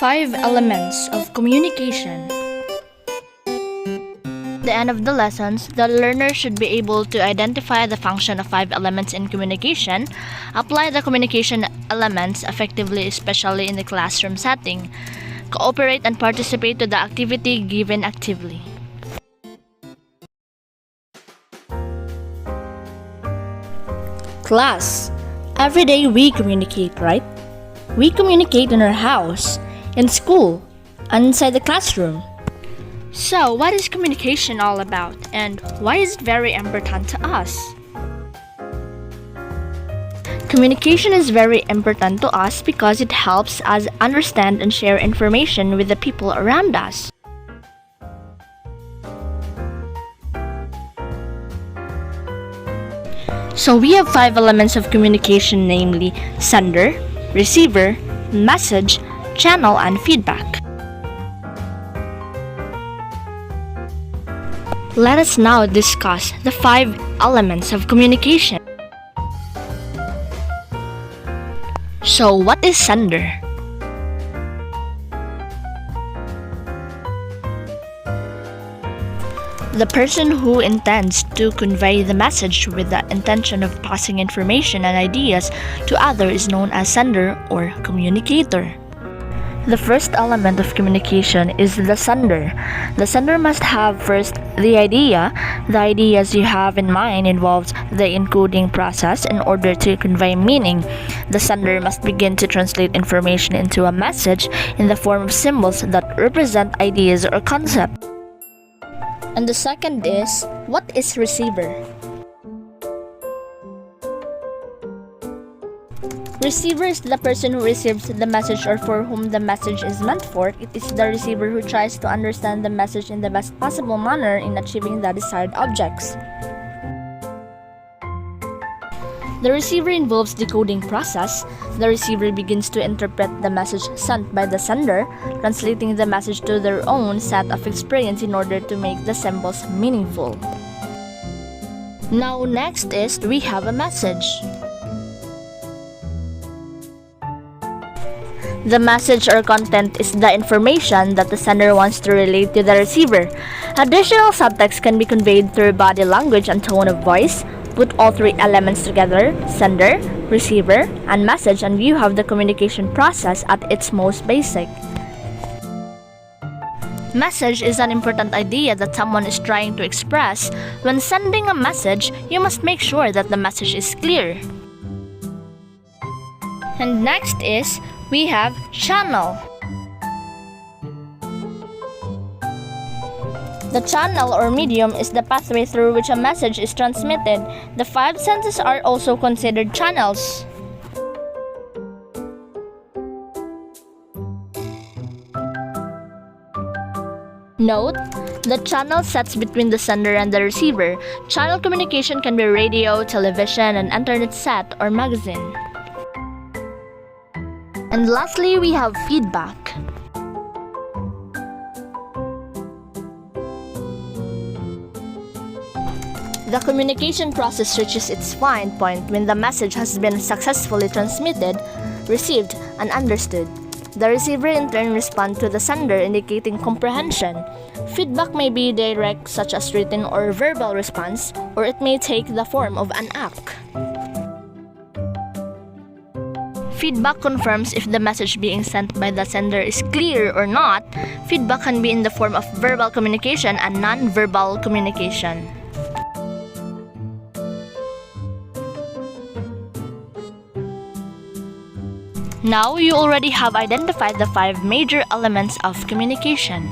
5 elements of communication. At the end of the lessons, the learner should be able to identify the function of 5 elements in communication, apply the communication elements effectively, especially in the classroom setting, cooperate and participate to the activity given actively. Class, every day we communicate, right? We communicate in our house, in school, and inside the classroom. So, what is communication all about, and why is it very important to us? Communication is very important to us because it helps us understand and share information with the people around us. So we have 5 elements of communication, namely sender, receiver, message, channel, and feedback. Let us now discuss the 5 elements of communication. So, what is sender? The person who intends to convey the message with the intention of passing information and ideas to others is known as sender or communicator. The first element of communication is the sender. The sender must have first the idea. The ideas you have in mind involves the encoding process in order to convey meaning. The sender must begin to translate information into a message in the form of symbols that represent ideas or concepts. And the second is, what is receiver? Receiver is the person who receives the message or for whom the message is meant for. It is the receiver who tries to understand the message in the best possible manner in achieving the desired objects. The receiver involves the coding process. The receiver begins to interpret the message sent by the sender, translating the message to their own set of experience in order to make the symbols meaningful. Now next is we have a message. The message or content is the information that the sender wants to relate to the receiver. Additional subtext can be conveyed through body language and tone of voice. Put all 3 elements together, sender, receiver, and message, and you have the communication process at its most basic. Message is an important idea that someone is trying to express. When sending a message, you must make sure that the message is clear. And next is, we have channel. The channel or medium is the pathway through which a message is transmitted. The 5 senses are also considered channels. Note, the channel sets between the sender and the receiver. Channel communication can be radio, television, an internet set, or magazine. And lastly, we have feedback. The communication process reaches its fine point when the message has been successfully transmitted, received, and understood. The receiver in turn responds to the sender, indicating comprehension. Feedback may be direct, such as written or verbal response, or it may take the form of an act. Feedback confirms if the message being sent by the sender is clear or not. Feedback can be in the form of verbal communication and non-verbal communication. Now you already have identified the 5 major elements of communication.